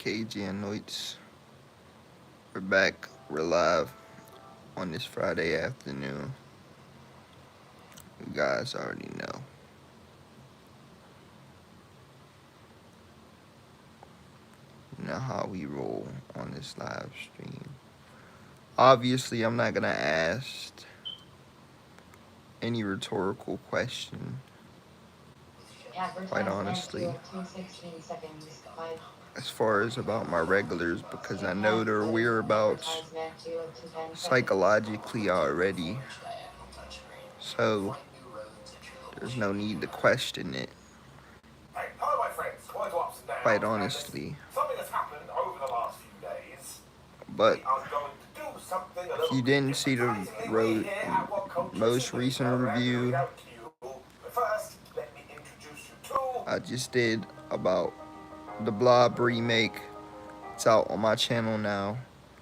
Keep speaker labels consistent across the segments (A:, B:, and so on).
A: KG Noites. We're back. We're live on this Friday afternoon. You guys already know. You know how we roll on this live stream. Obviously, I'm not gonna ask any rhetorical question. Quite honestly, as far as about my regulars, because I know their whereabouts psychologically already. So there's no need to question it.
B: Hey, hello, my friends. Quite ups and downs.
A: Quite honestly.
B: Something has happened over the last few days.
A: But
B: We are going to do something a
A: if
B: little
A: you
B: bit
A: didn't see
B: different.
A: the
B: Surprisingly, we here at What Culture
A: most
B: TV
A: recent
B: program to read
A: review
B: out to you. But first, let me introduce you to
A: I just did about the Blob remake, it's out on my channel now.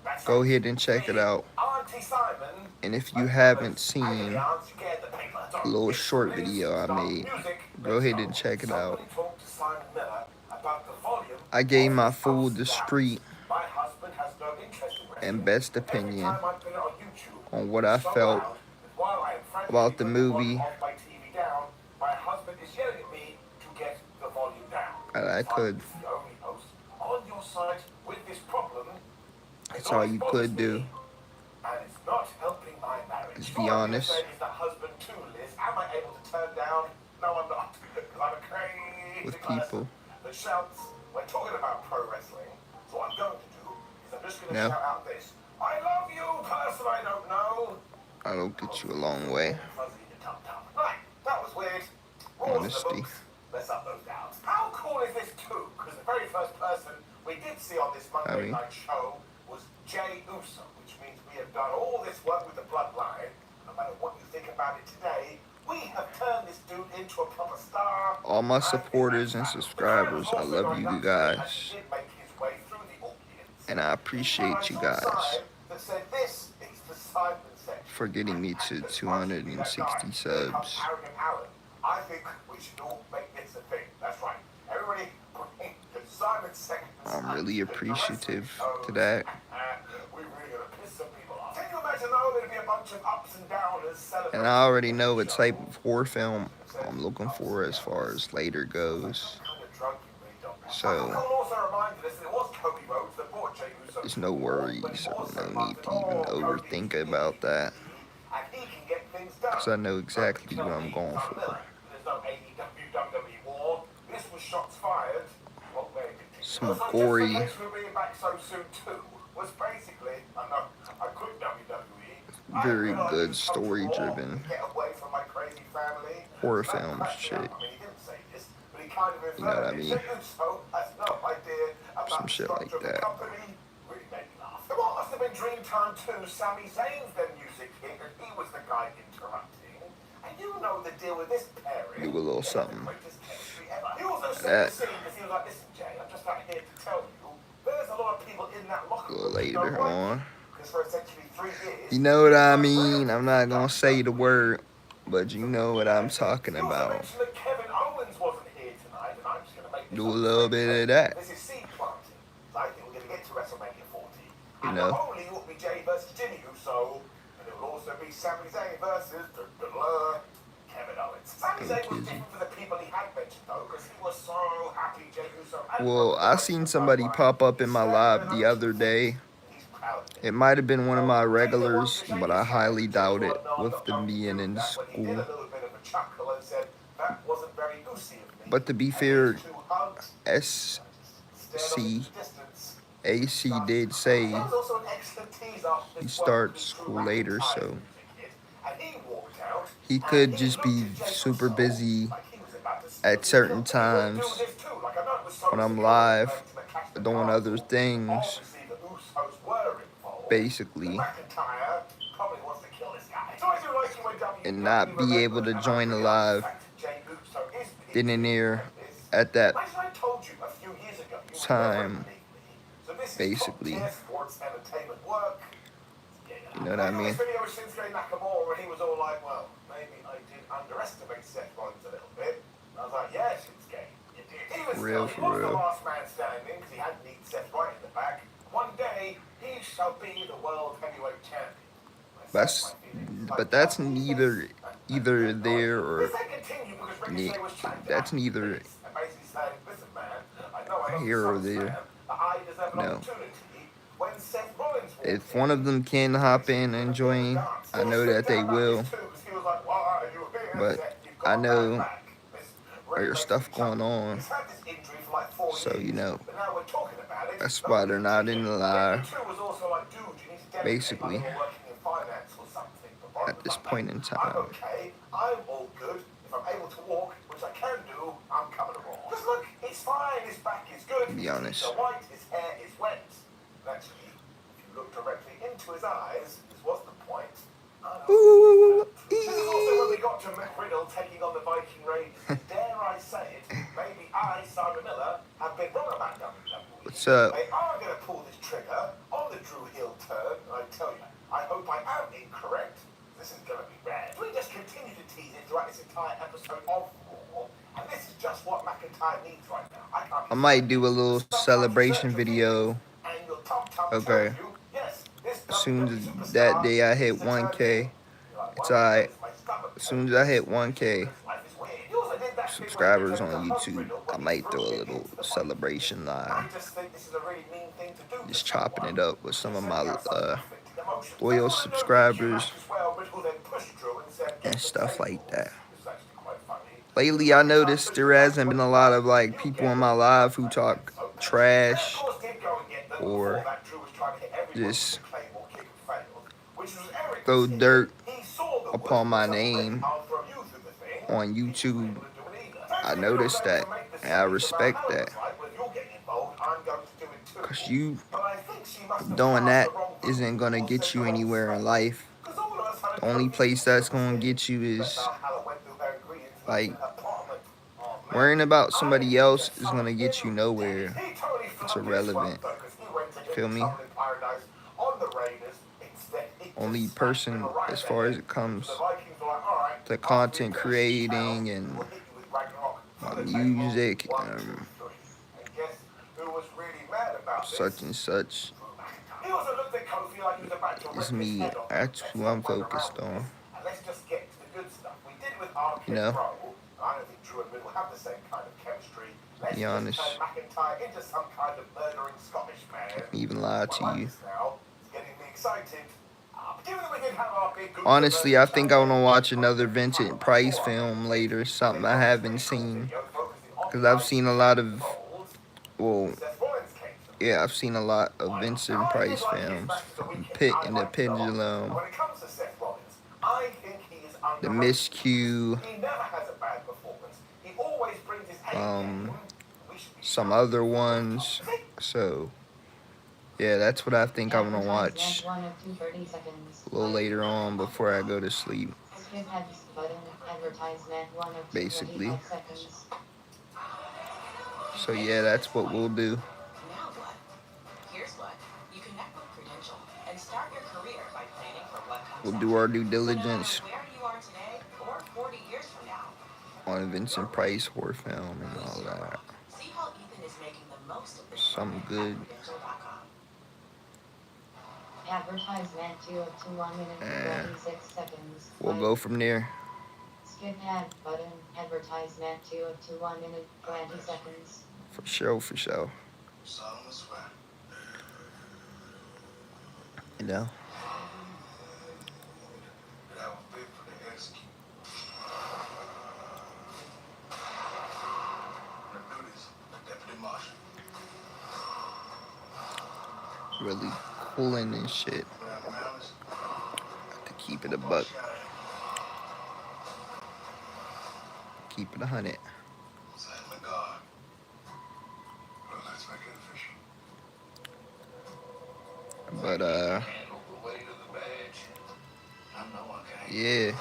B: that's
A: Go
B: right,
A: ahead and check it
B: me,
A: out.
B: Auntie Simon.
A: And if you
B: And
A: haven't
B: those
A: seen
B: agony aunts you get in the paper.
A: a little
B: It's
A: short
B: Liz,
A: video I
B: start
A: made,
B: music.
A: go
B: Let's
A: ahead
B: go.
A: and check it out.
B: Somebody talked to Simon Miller about the volume
A: I gave
B: of
A: my
B: his
A: full
B: ups
A: The
B: and downs.
A: Street
B: My husband has no interest in wrestling.
A: and best
B: Every
A: opinion
B: time I put it on YouTube,
A: on what I
B: it's so
A: felt
B: loud that while I am frantically
A: about the
B: putting the volume
A: movie
B: of my TV down, my husband is yelling at me to get the volume down.
A: that I
B: Simon
A: could.
B: is the only host on your site with this problem. It
A: That's all
B: always
A: you
B: bothers
A: could do,
B: me, and it's not helping my marriage.
A: is
B: All
A: be
B: I'm going to
A: honest
B: say is that husband too, Liz. Am I able to turn down? No, I'm not, because I'm a
A: with
B: crazy person
A: people.
B: that shouts when talking about pro wrestling. So what I'm going to do is I'm just going to
A: No,
B: shout out this. I love you, person I don't know.
A: that'll get you a long way.
B: Fuzzy in your tum-tum. Right, that was weird. Rules in the
A: Honesty.
B: books. Let's up those downs. How cool is this too? Because the very first person we did see on this
A: I
B: Monday
A: mean,
B: night show was Jey Uso, which means we have done all this work with the bloodline. No matter what you think about it today, we have turned this dude into a proper star.
A: all my
B: And in that
A: supporters and
B: fact, the crowd was
A: subscribers, I
B: also
A: love
B: going
A: you
B: nuts for it as
A: guys.
B: he did make his way through the audience.
A: And I
B: But I
A: appreciate you
B: saw a
A: guys
B: sign that said this is the Simon section.
A: for getting me to
B: And as much as we that guy,
A: 260
B: here comes
A: subs.
B: Arrogant Alan. I think we should all make this a thing. That's right. Everybody bring the Simon section.
A: I'm really
B: to the wrestling
A: appreciative to
B: shows.
A: that.
B: We're really gonna piss some people off. Can you imagine though there'd be a bunch of ups and downers
A: And
B: celebrating
A: I already
B: the
A: know what
B: show?
A: type of horror film
B: Said
A: I'm looking
B: ups
A: for
B: and
A: as far
B: downers.
A: as later goes.
B: Kind of drunk, you really don't know.
A: So
B: Michael Cole also reminded us that it was Cody Rhodes that brought Jey Uso
A: there's
B: to
A: no
B: the wall, but
A: worries
B: he
A: or
B: also
A: no need
B: mustered,
A: to even
B: Cody
A: overthink
B: is
A: about that.
B: and he can get things done.
A: Because I know
B: Don't
A: exactly
B: tell
A: what I'm
B: me,
A: going
B: Simon Miller,
A: for.
B: there's no AEW WWE war. This was shots fired. Well, maybe.
A: Some
B: So
A: gory,
B: just for being back so soon too was basically a good WWE.
A: very
B: I
A: good
B: use Coach
A: story
B: Raw
A: driven
B: to get away from my crazy family.
A: horror
B: So that
A: films
B: cracked me
A: shit.
B: up. I mean, he didn't say this, but he kind of
A: You know what I
B: inferred it.
A: mean?
B: So has no idea about
A: Some
B: the
A: shit
B: structure
A: like
B: of the
A: that.
B: company. Really made me laugh. And what must have been dream time too, Sami Zayn's then music hit, and he was the guy interrupting. And you know the deal with this pairing.
A: Do a little
B: They have the
A: something.
B: greatest chemistry ever. He also set
A: That
B: the scene because he was like, listen, Jay, I'm just out here to tell you, there's a lot of people in that
A: a
B: locker
A: little
B: room who don't
A: later
B: like
A: on.
B: you. Because for essentially 3 years,
A: You know what I
B: you
A: mean? I'm not gonna say the
B: WWE.
A: word, but you know what I'm talking
B: He also
A: about.
B: mentioned that Kevin Owens wasn't here tonight, and I'm just going to make this
A: Do a
B: up
A: little
B: straight
A: bit
B: away.
A: of that,
B: This is seed planting. So I think we're going to get to WrestleMania 40.
A: you
B: And not
A: know?
B: only will it be Jey versus Jimmy Uso, but it will also be Sami Zayn versus Kevin Owens. Sami Zayn was different for the people he had mentioned, though, because he was so happy Jey Uso and
A: Well, I seen somebody pop up in my live the other day.
B: he's proud of it.
A: It might have been one of my
B: So, Jay did one
A: regulars,
B: to shake
A: but
B: his
A: I
B: hand,
A: highly
B: and Jimmy
A: doubt
B: was
A: it
B: like, no, I'm
A: with
B: not
A: them
B: going to
A: being
B: do
A: in
B: that. But he did a
A: school.
B: little bit of a chuckle and said, that wasn't very goosey of me.
A: But to be
B: And
A: fair,
B: these two hugged,
A: SC
B: stared off into the distance.
A: AC did say
B: That was also an excellent tease after
A: he
B: this
A: starts
B: Drew
A: school later,
B: McIntyre's
A: so
B: music hit. And he walked out,
A: he
B: and
A: could
B: he
A: just
B: looked
A: be
B: at Jey
A: super
B: Uso
A: busy
B: like he was about to
A: at
B: split his
A: certain
B: lip. He wouldn't do
A: times
B: this too. Like, I know it was so
A: when I'm
B: secure
A: live
B: to catch the
A: doing other
B: castle.
A: things,
B: Obviously, the Usos were involved.
A: basically,
B: McIntyre probably wants to kill this guy. So I do like you when
A: and
B: WWE
A: not be able
B: remembers,
A: to
B: and I
A: join the
B: really
A: live
B: like Jey Uso is
A: then and
B: pissed
A: there
B: like this.
A: at that
B: Imagine I told you a few years ago you would never
A: time,
B: believe me. So this is
A: basically.
B: top-tier sports entertainment work.
A: You know what I
B: I
A: mean?
B: this video with Shinsuke Nakamura, and he was all like, well, maybe I did underestimate Seth Rollins a little bit. And I was like, yeah, Shinsuke, you did. He was
A: For real,
B: he
A: for
B: was the
A: real.
B: last man standing because he hadn't eaten Seth right in the back. One day he shall be the world heavyweight champion.
A: That's, but that's neither either there or ne- that's neither here or there. No. If one of them can hop in and join, I know that they will. But I know there's stuff going on. So, you know, that's why they're not in the live. Basically, at this point in
B: I'm
A: time.
B: okay. I'm all good. If I'm able to walk, which I can do, I'm coming along. Because look, it's fine. His back is good.
A: To be
B: His teeth
A: honest.
B: are white. His hair is wet. Actually, if you look directly into his eyes, this was the point. This is also when we got to McRiddle taking on the Viking Raiders. Dare I say it, maybe I, Simon Miller, have been wrong about WWE.
A: What's up?
B: They are going to pull this trigger on the Drew Hill turn, and I tell you, I hope I am incorrect. This is going to be rad. We just continue to tease it throughout this entire episode of Raw, and this is just what McIntyre needs right now.
A: I might do a little celebration video. Okay. As soon as that day I hit 1K, it's alright. As soon as I hit 1K subscribers on YouTube, I might throw a little celebration live. Just chopping it up with some of my loyal subscribers and stuff like that. Lately, I noticed there hasn't been a lot of like people in my live who talk trash or just throw dirt upon my name on YouTube. I noticed that, and I respect that. Cause you doing that isn't gonna get you anywhere in life. The only place that's gonna get you is like worrying about somebody else is gonna get you nowhere. It's irrelevant. Feel me? Only person as far as it comes to content creating and my music, such and such. It's me. That's who I'm focused on. You know? Be honest. Can't even lie to you. Honestly, I think I want to watch another Vincent Price film later. Something I haven't seen. Because I've seen a lot of, well, yeah, I've seen a lot of Vincent Price films. Pit and the Pendulum, The Miscue, some other ones. So, yeah, that's what I think I'm gonna watch a little later on before I go to sleep. Basically. So yeah, that's what we'll do. We'll do our due diligence on Vincent Price horror film and all that. Something good.
C: Advertisement 2 up to 1 minute and 26 seconds.
A: We'll go from there.
C: Skip ad button. Advertisement 2 up to 1 minute 20 seconds.
A: For sure, for sure. You know? Really cooling and shit. Have to keep it a buck. Keep it 100. But yeah.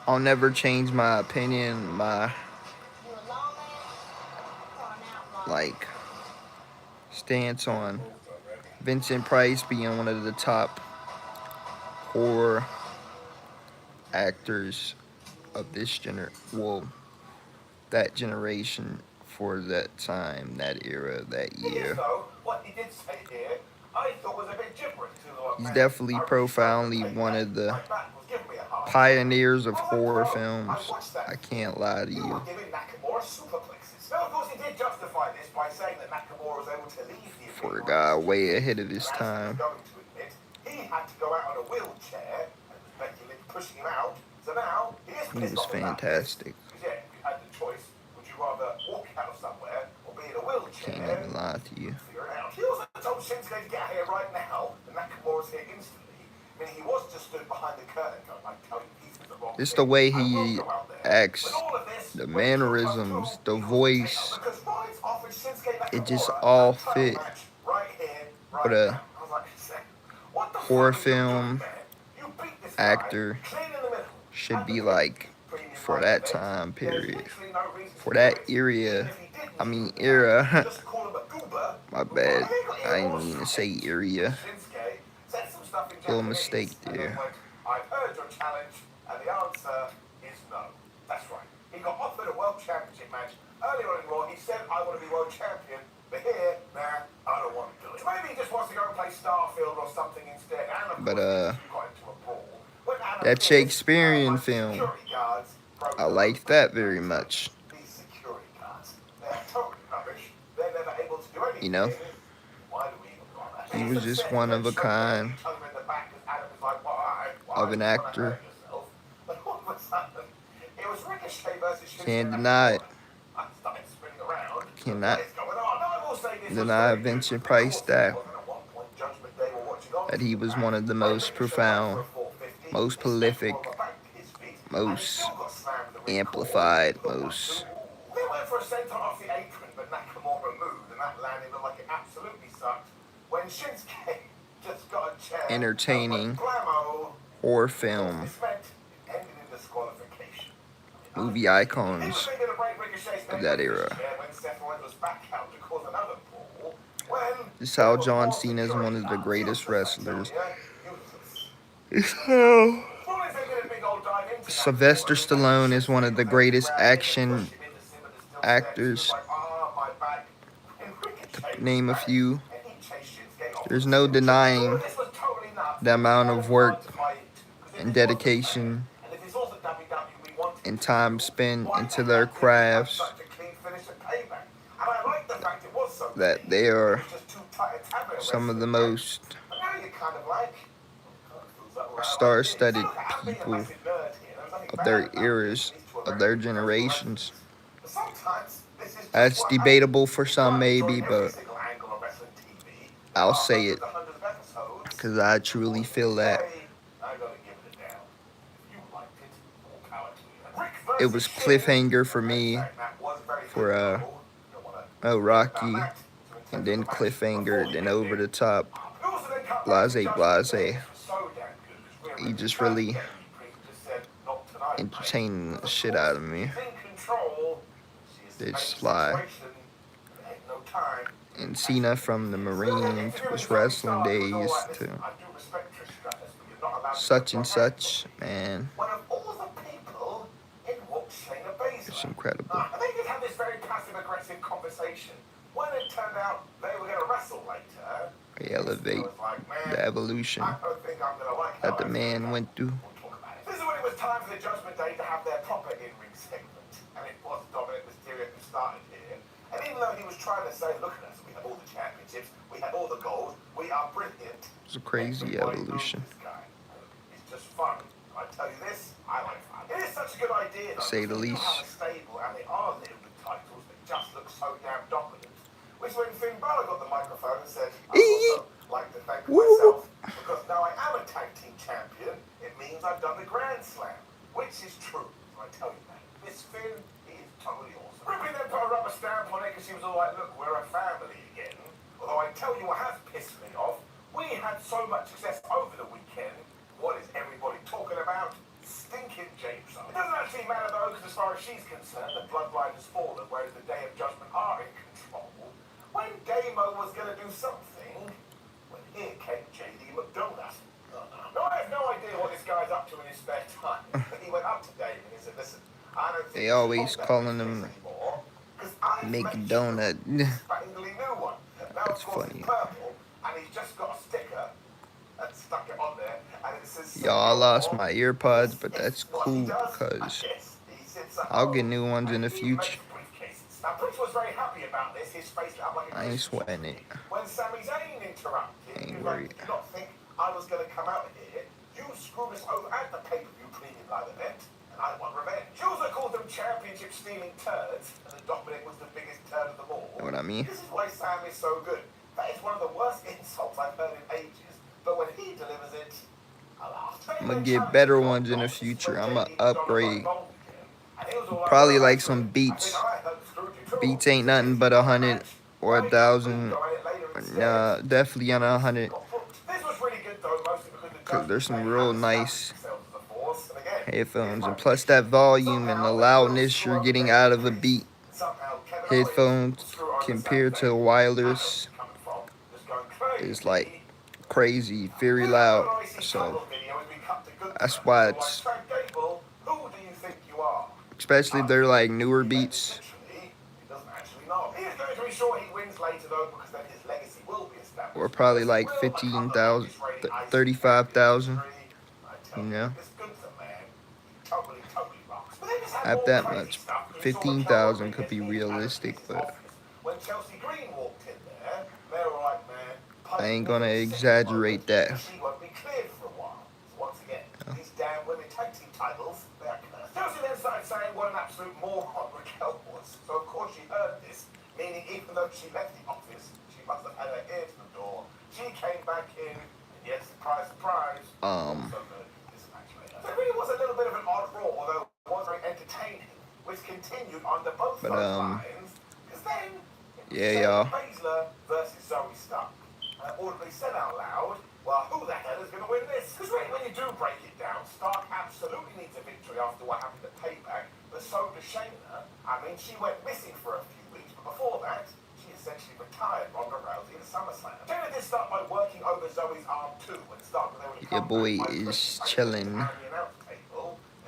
A: I'll never change my opinion, my like stance on Vincent Price being one of the top horror actors of this that generation for that time, that era, that year.
B: What he did say here, I thought was a bit gibberish to the
A: He's
B: man.
A: definitely
B: I really
A: profoundly
B: struggled to
A: one
B: take
A: of
B: that.
A: the
B: My back was giving me a hard time.
A: pioneers of
B: I was like,
A: horror
B: bro,
A: films.
B: I watched that
A: I can't lie to
B: You
A: you.
B: were giving Nakamura superplexes. Now, of course, he did justify this by saying that Nakamura was able to leave the
A: For a
B: arena
A: guy
B: on his
A: way
B: feet.
A: ahead of his
B: And as he was
A: time.
B: going to admit, he had to go out on a wheelchair, and Becky Lynch pushing him out. So now he is
A: He
B: pissed
A: was
B: off about this.
A: fantastic.
B: Because yeah, if you had the choice, would you rather walk out of somewhere or be in a wheelchair?
A: Can't even lie to you.
B: Figure it out. He also told Shinsuke to get out here right now, and Nakamura's here instantly. I mean, he was just stood behind the curtain going, I tell you, he's the wrong
A: Just
B: thing.
A: the way
B: I will
A: he
B: go out there.
A: acts,
B: But all of this
A: the
B: went
A: mannerisms,
B: 2+2
A: the
B: equals
A: voice,
B: 10, because Rollins offered Shinsuke
A: it just
B: Nakamura
A: all
B: a title
A: fit.
B: match right here, right
A: What a
B: now. I was like, what the
A: horror
B: fuck are you doing,
A: film
B: man? You beat this guy
A: actor
B: clean in the middle.
A: should be like for that time period. For that era, I mean era. My bad. I didn't mean to say area. Little mistake there.
B: I've heard your challenge, and the answer is no. That's right. He got offered a world championship match earlier on in Raw. He said, I want to be world champion. But here, nah, I don't want to do it. So maybe he just wants to go and play Starfield or something instead. And of
A: But,
B: course, you got into a brawl. When Adam
A: that
B: Pearce,
A: Shakespearean
B: like
A: film,
B: security guards broke
A: I
B: up.
A: like that very much.
B: These security guards, they're totally rubbish. They're never able to do anything.
A: You know?
B: Why do we even bother?
A: He was just one of a kind of an actor. Can't deny it. Cannot deny Vincent Price that he was one of the most profound, most prolific, most amplified, most
B: They went for a center off the apron, but Nakamura moved, and that landing looked like it absolutely sucked. When Shinsuke just got a chair,
A: entertaining horror film movie icons of that era. This is how John Cena is one of the greatest wrestlers. It's how Sylvester Stallone is one of the greatest action actors, to name a few. There's no denying the amount of work and dedication and time spent into their crafts, that they are some of the most star-studded people of their eras, of their generations. That's debatable for some maybe, but I'll say it because I truly feel that. It was cliffhanger for me for Rocky, and then cliffhanger, then over the top, blase. He just really entertained the shit out of me. It's Sly and Cena from the Marines, was wrestling days to such and such, man. It's incredible.
B: They did have this very passive-aggressive conversation. When it turned out they were going to wrestle later,
A: They elevate the evolution
B: I don't think I'm going to like
A: that the man went through.
B: This is when it was time for the Judgment Day to have their proper in-ring segment. And it was Dominic Mysterio who started here. And even though he was trying to say, look at us, we have all the championships, we have all the gold, we are brilliant.
A: It's a crazy evolution.
B: This guy. It's just fun. I tell you this, I like fun. It is such a good idea, though.
A: To say the
B: They do
A: least.
B: have a stable, and they are littered with titles that just look so damn dominant. Which when Finn Balor got the microphone and said, I also like to thank myself, because now I am a tag team champion, it means I've done the Grand Slam. Which is true, I tell you that. This Finn, he is totally awesome. Ripley then put a rubber stamp on it because she was all like, look, we're a family again. Although I tell you what has pissed me off, we had so much success over the weekend. What is everybody talking about? Stinking James. It doesn't actually matter though, because as far as she's concerned, the bloodline has fallen, whereas the Day of Judgment are in control. Primo was going to do something when here came J.D. McDonagh. No, I have no idea what this guy's up to in his spare time. But he went up to Dave and he said, listen, I don't think
A: They always calling him
B: anymore, 'cause I've made
A: McDonut.
B: a spanglingly new one. Now,
A: That's
B: of course,
A: funny.
B: it's purple, and he's just got a sticker and stuck it on there, and it says,
A: Y'all, I lost my earpods, but that's
B: It's what he
A: cool
B: does.
A: because
B: Yes, he sits at
A: I'll
B: home
A: get new ones in
B: and
A: the
B: he makes
A: future.
B: briefcases. Now, Prince was very happy about this. His face lit up like a
A: I ain't
B: Christmas
A: sweating it.
B: tree. When Sami Zayn interrupted,
A: Ain't
B: he was
A: worried.
B: like, "Do you not think I was going to come out here? You screwed us over at the pay-per-view premium live event, and I want revenge." Jules called them championship-stealing turds, and then Dominic was the biggest turd of them all.
A: Know what I mean?
B: This is why Sam is so good. That is one of the worst insults I've heard in ages. But when he delivers it, I laugh.
A: I'm gonna get better ones in the future. I'm gonna upgrade. Probably like some Beats. Beats ain't nothing but 100 or 1,000. Nah, definitely under 100. Cause there's some real nice headphones, and plus that volume and the loudness you're getting out of a beat headphones compared to wireless is like crazy, very loud. So that's why it's, especially if they're like newer beats, or probably like 15,000, 35,000. You know, not that much. 15,000 could be realistic, but I ain't gonna exaggerate that. Chelsea then started saying what an absolute moron Raquel was. So of course she heard this, meaning even though she left the office, she must have had her ear to the door. She came back in, and yes, surprise, surprise. So it really was a little bit of an odd Raw, although it was very entertaining, which continued under both those lines. Because then, yeah, y'all.
B: Baszler versus Zoe Stark. Audibly said out loud, well, who the hell is going to win this? Because really, when you do break it down, Stark absolutely needs a victory after what happened at Payback, but so does Shayna. I mean, she went missing for a few weeks, but before that, she essentially retired Ronda Rousey at SummerSlam. Shayna did start by working over Zoe's arm too, when Stark was able to
A: Your boy is chilling.
B: and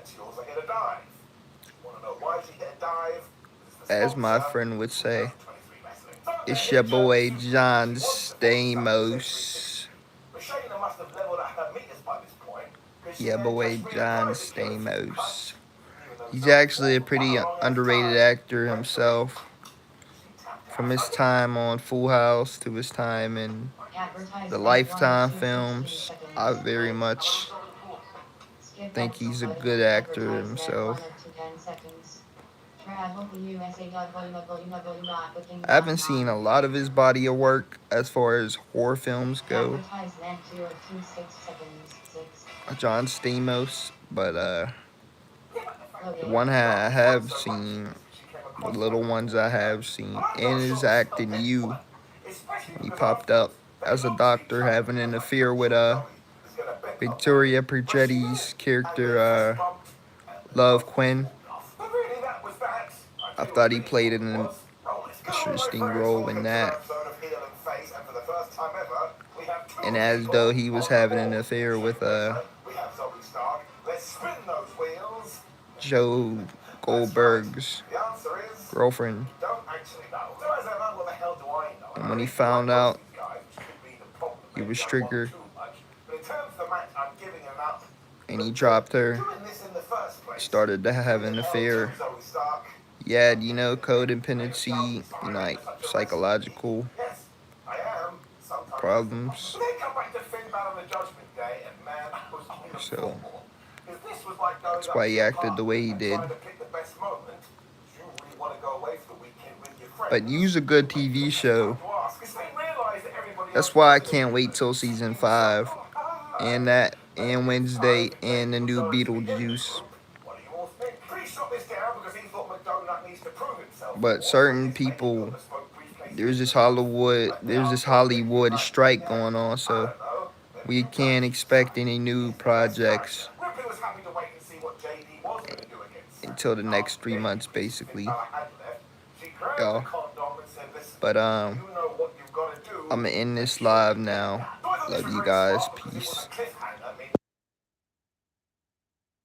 B: she also hit a dive. Want to know why she hit a dive?
A: As my friend would say, it's your boy John Stamos. Yeah, boy John Stamos. He's actually a pretty underrated actor himself. From his time on Full House to his time in the Lifetime films, I very much think he's a good actor himself. I haven't seen a lot of his body of work as far as horror films go. John Stamos, but the one I have seen, the little ones I have seen, and his act in You. He popped up as a doctor having an affair with Victoria Pedretti's character, Love Quinn. I thought he played an interesting role in that. And as though he was having an affair with Joe Goldberg's girlfriend. And when he found out he was triggered and he dropped her, started to have an affair. Yeah, you know, codependency, like psychological problems. So that's why he acted the way he did. But You's a good TV show. That's why I can't wait till season 5. And that, and Wednesday, and the new Beetlejuice. But certain people, there's this Hollywood strike going on, so we can't expect any new projects until the next 3 months, basically. Y'all. But I'm gonna end this live now. Love you guys. Peace.